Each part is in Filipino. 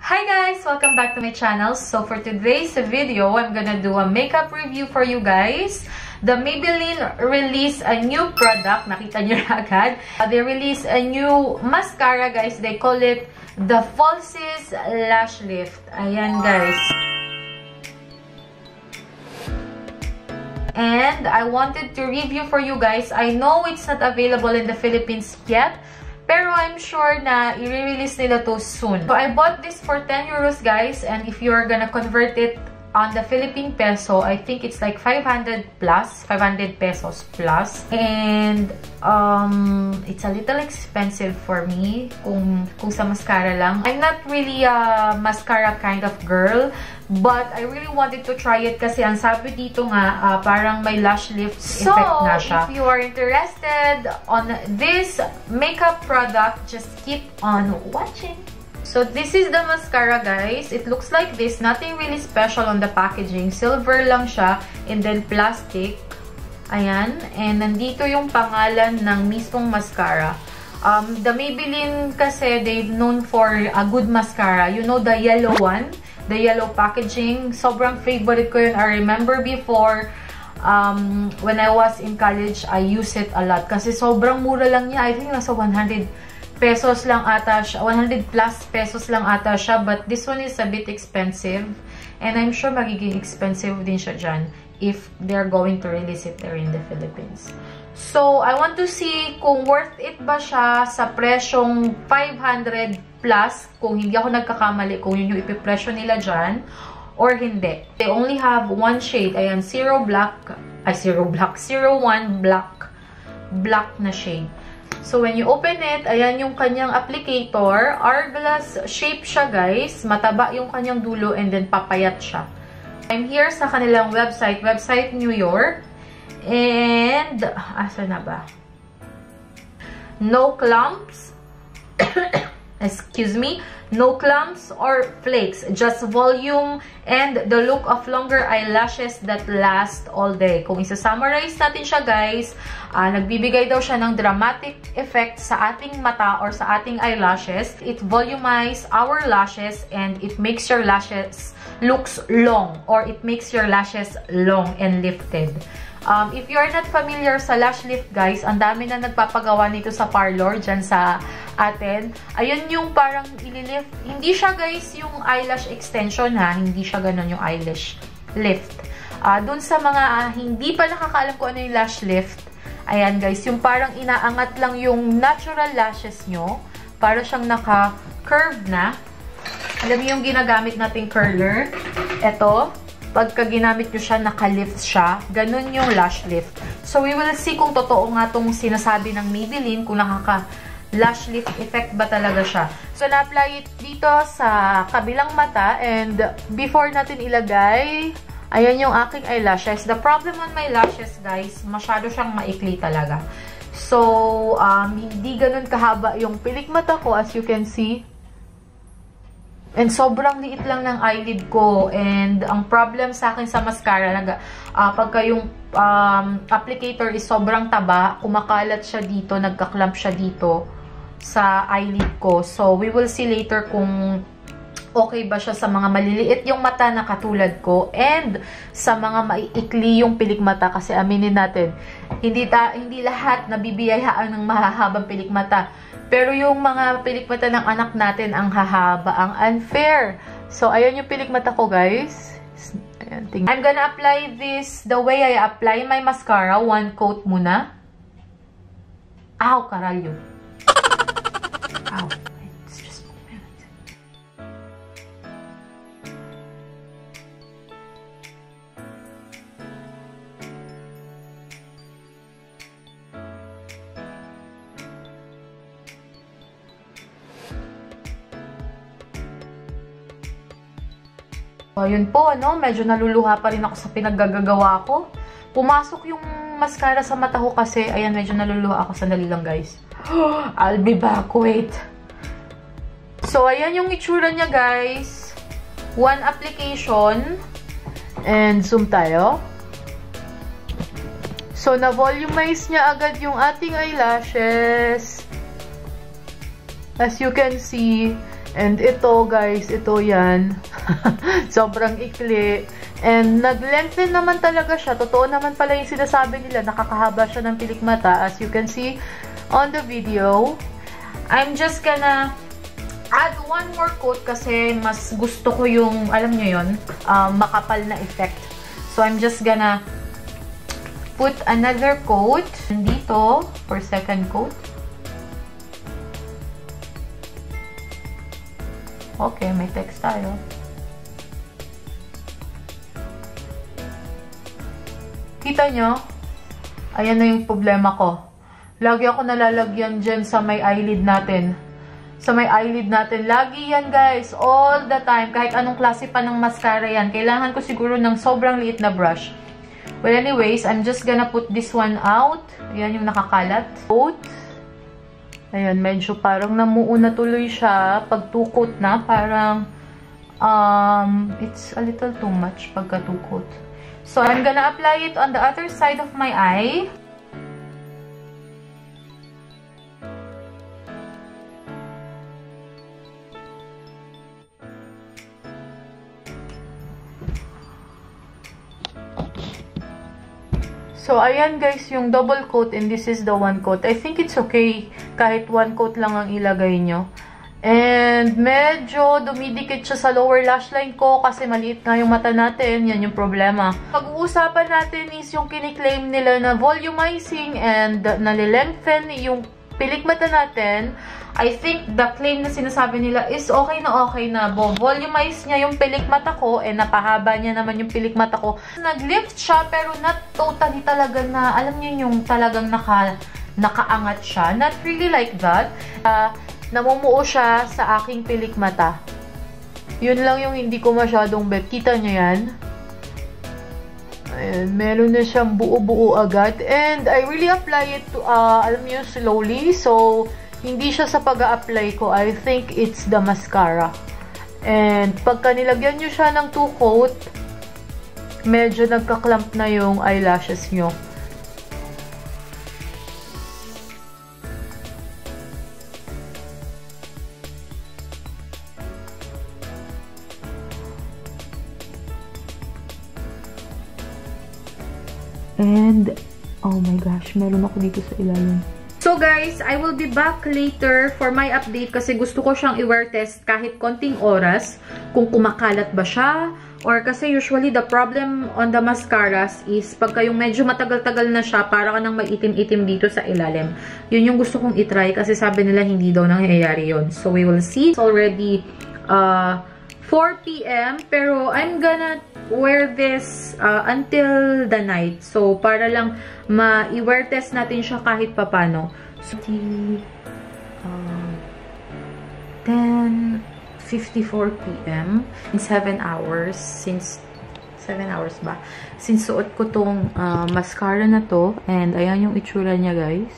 Hi guys! Welcome back to my channel. So for today's video, I'm gonna do a makeup review for you guys. The Maybelline released a new product. Nakita nyo na agad. They released a new mascara guys. They call it the Falsies Lash Lift. Ayan guys. And I wanted to review for you guys. I know it's not available in the Philippines yet. Pero I'm sure na i-release nila to soon. So I bought this for 10 euros guys. And if you're gonna convert it on the Philippine peso, I think it's like 500 pesos plus. And it's a little expensive for me kung sa mascara lang. I'm not really a mascara kind of girl. But I really wanted to try it kasi ang sabi dito nga, parang may lash lift effect na siya. So, if you are interested on this makeup product, just keep on watching. So, this is the mascara, guys. It looks like this. Nothing really special on the packaging. Silver lang siya. And then, plastic. Ayan. And nandito yung pangalan ng mismong mascara. The Maybelline kasi, they're known for a good mascara. You know, the yellow one? The yellow packaging. Sobrang favorite ko yun. I remember before, when I was in college, I used it a lot. Kasi sobrang mura lang niya. I think nasa 100 pesos lang ata siya. 100 plus pesos lang ata siya. But this one is a bit expensive. And I'm sure magiging expensive din siya dyan if they're going to release it there in the Philippines. So, I want to see kung worth it ba siya sa presyong 500 plus, kung hindi ako nagkakamali, kung yun yung ipipresyo nila dyan, or hindi. They only have one shade. Ayan, 01 black na shade. So, when you open it, ayan yung kanyang applicator. Hourglass shape siya, guys. Mataba yung kanyang dulo and then papayat siya. I'm here sa kanilang website New York. And, asa na ba? No clumps. Excuse me. No clumps or flakes. Just volume and the look of longer eyelashes that last all day. Kung isa-summarize natin siya, guys, nagbibigay daw siya ng dramatic effect sa ating mata or sa ating eyelashes. It volumizes our lashes and it makes your lashes looks long, or it makes your lashes long and lifted. If you are not familiar sa lash lift, guys, ang dami na nagpapagawa nito sa parlor dyan sa atin. Ayun yung parang ililift. Hindi siya, guys, yung eyelash extension, ha. Hindi siya ganun yung eyelash lift. Dun sa mga hindi pa nakakaalam ko ano yung lash lift, ayan, guys, yung parang inaangat lang yung natural lashes nyo. Para siyang naka-curve na. Alam niyo yung ginagamit nating curler? Ito. Pagka ginamit nyo siya, naka-lift siya. Ganun yung lash lift. So, we will see kung totoo nga itong sinasabi ng Maybelline, kung nakaka-lash lift effect ba talaga siya. So, na-apply it dito sa kabilang mata. And, before natin ilagay, ayan yung aking eyelashes. The problem on my lashes, guys, masyado siyang maikli talaga. So, hindi ganun kahaba yung pilik mata ko, as you can see. And sobrang liit lang ng eyelid ko. And ang problem sa akin sa mascara, pagka yung applicator is sobrang taba, kumakalat siya dito, nagka-clump siya dito sa eyelid ko. So, we will see later kung okay ba siya sa mga maliliit yung mata na katulad ko and sa mga maiikli yung pilik mata. Kasi aminin natin, hindi lahat nabibiyayaan ng mahahabang pilik mata. Pero yung mga pilik mata ng anak natin, ang hahaba, ang unfair. So, ayan yung pilik mata ko, guys. Ayan, I'm gonna apply this the way I apply my mascara. One coat muna. Ow, karalyo. Ow. It's just a minute. Ayun po, medyo naluluha pa rin ako sa pinaggagawa ko. Pumasok yung mascara sa mata ko kasi, ayan, medyo naluluha ako. Sandali lang, guys. I'll be back, wait. So, ayan yung itsura niya, guys. One application. And zoom tayo. So, na-volumize niya agad yung ating eyelashes. As you can see. And ito, guys, ito yan. Sobrang ikli. And nag-lengthen naman talaga siya. Totoo naman pala yung sinasabi nila. Nakakahaba siya ng pilik mata. As you can see on the video. I'm just gonna add one more coat kasi mas gusto ko yung, alam nyo yun, makapal na effect. So, I'm just gonna put another coat dito for second coat. Okay, may text tayo. Kita nyo? Ayan na yung problema ko. Lagi ako nalalagyan dyan sa may eyelid natin. Sa may eyelid natin. Lagi yan, guys. All the time. Kahit anong klase pa ng mascara yan. Kailangan ko siguro ng sobrang liit na brush. Well, anyways, I'm just gonna put this one out. Ayan yung nakakalat. Coat. Ayan, medyo parang namuuna tuloy siya. Pag two-coat na, parang it's a little too much pagka two-coat. So, I'm gonna apply it on the other side of my eye. So, ayan guys, yung double coat and this is the one coat. I think it's okay kahit one coat lang ang ilagay nyo. And medyo dumidikit siya sa lower lash line ko kasi maliit nga yung mata natin. Yan yung problema. Pag-uusapan natin is yung kiniklaim nila na volumizing and nalilengthen yung pilik mata natin. I think the claim na sinasabi nila is okay na volumize niya yung pilik mata ko and napahaba niya naman yung pilik mata ko. Nag-lift siya pero not totally talaga na, alam niyo yung talagang nakaangat siya. Not really like that. Namumuo siya sa aking pilik mata. Yun lang yung hindi ko masyadong bet. Kita niyo yan? Ayan, meron na siyang buo-buo agad. And I really apply it to, alam niyo, slowly. So, hindi siya sa pag-a-apply ko. I think it's the mascara. And pagka nilagyan nyo siya ng two coat, medyo nagka-clump na yung eyelashes nyo. And, oh my gosh, meron ako dito sa ilalim. So guys, I will be back later for my update kasi gusto ko siyang i-wear test kahit konting oras kung kumakalat ba siya or kasi usually the problem on the mascaras is pagka yung medyo matagal-tagal na siya para ka nang may itim-itim dito sa ilalim. Yun yung gusto kong i-try kasi sabi nila hindi daw nangyayari yun. So we will see. It's already 4 PM pero I'm gonna wear this until the night. So, para lang ma-i-wear test natin siya kahit papano. So, 10:54 PM in 7 hours. Since 7 hours ba? Since suot ko tong mascara na to. And, ayan yung itsura niya, guys.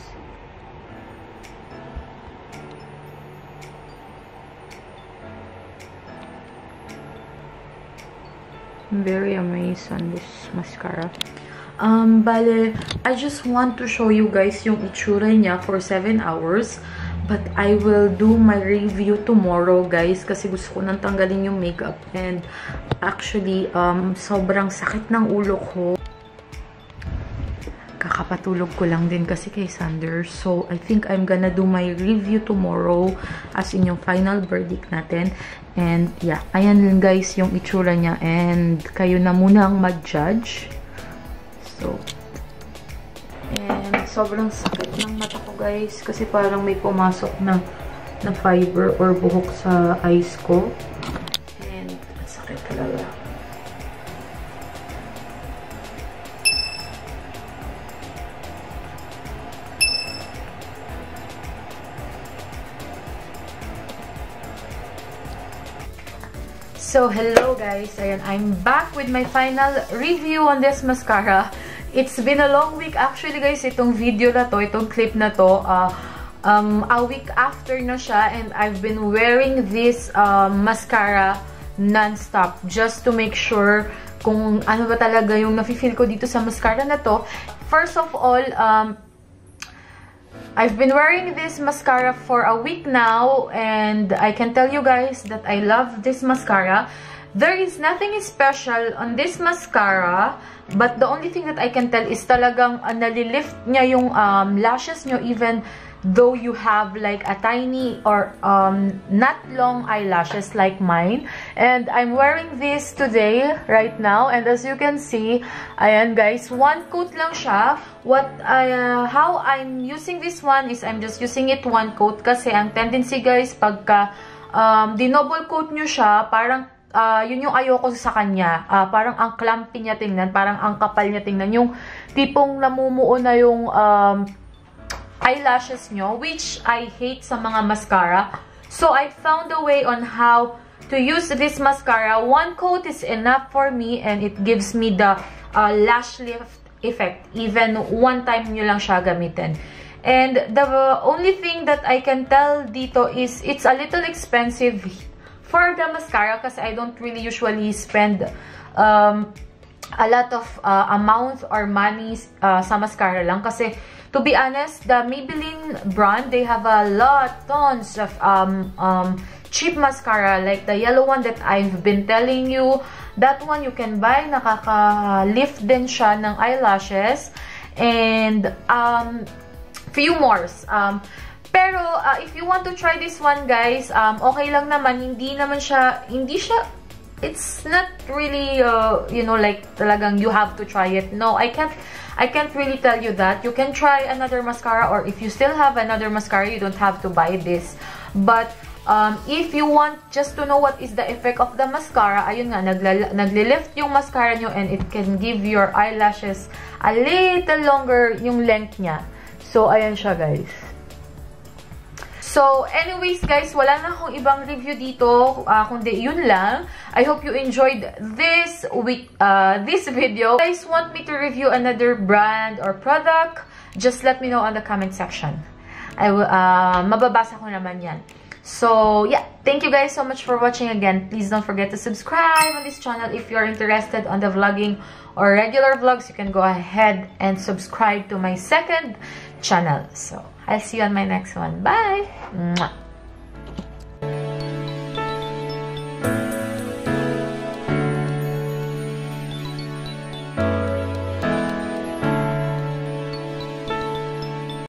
I'm very amazed on this mascara. Bale, I just want to show you guys yung itsura niya for 7 hours. But I will do my review tomorrow, guys. Kasi gusto ko nang tanggalin yung makeup. And actually, sobrang sakit ng ulo ko. Kakapatulog ko lang din kasi kay Sander. So, I think I'm gonna do my review tomorrow as in yung final verdict natin. And, yeah. Ayan lang, guys, yung itsura niya. And, kayo na muna ang mag-judge. So, and, sobrang sakit ng mata ko, guys. Kasi parang may pumasok na fiber or buhok sa eyes ko. And, sakit talaga. So, hello guys. Ayan, I'm back with my final review on this mascara. It's been a long week actually, guys. Itong video na to, itong clip na to, a week after na siya and I've been wearing this mascara non-stop just to make sure kung ano ba talaga yung nafe-feel ko dito sa mascara na to. First of all, I've been wearing this mascara for a week now, and I can tell you guys that I love this mascara. There is nothing special on this mascara, but the only thing that I can tell is talagang nalilift niya yung lashes nyo, even though you have like a tiny or not long eyelashes like mine. And I'm wearing this today, right now, and as you can see, ayan guys, one coat lang siya. How I'm using this one is I'm just using it one coat, kasi ang tendency guys, pagka dinoble coat nyo siya, parang yun yung ayoko sa kanya. Parang ang clumpy niya tingnan, parang ang kapal niya tingnan, yung tipong namumuo na yung eyelashes nyo, which I hate sa mga mascara. So I found a way on how to use this mascara. One coat is enough for me, and it gives me the lash lift effect. Even one time nyo lang siya gamitin. And the only thing that I can tell dito is it's a little expensive for the mascara, kasi I don't really usually spend a lot of amount or money sa mascara lang. Kasi to be honest, the Maybelline brand, they have a lot, tons of cheap mascara, like the yellow one that I've been telling you. That one you can buy, nakaka-lift din siya ng eyelashes, and few more. Pero if you want to try this one guys, okay lang naman, hindi siya, it's not really, you know, like talagang you have to try it. No, I can't really tell you that. You can try another mascara, or if you still have another mascara, you don't have to buy this. But if you want just to know what is the effect of the mascara, ayun nga, naglilift yung mascara nyo, and it can give your eyelashes a little longer yung length niya. So, ayan siya guys. So, anyways guys, wala na akong ibang review dito, kundi yun lang. I hope you enjoyed this video. If you guys want me to review another brand or product, just let me know on the comment section. Mababasa ko naman yan. So, yeah, thank you guys so much for watching again. Please don't forget to subscribe on this channel. If you're interested on the vlogging or regular vlogs, you can go ahead and subscribe to my second channel. So, I'll see you on my next one. Bye! Mwah.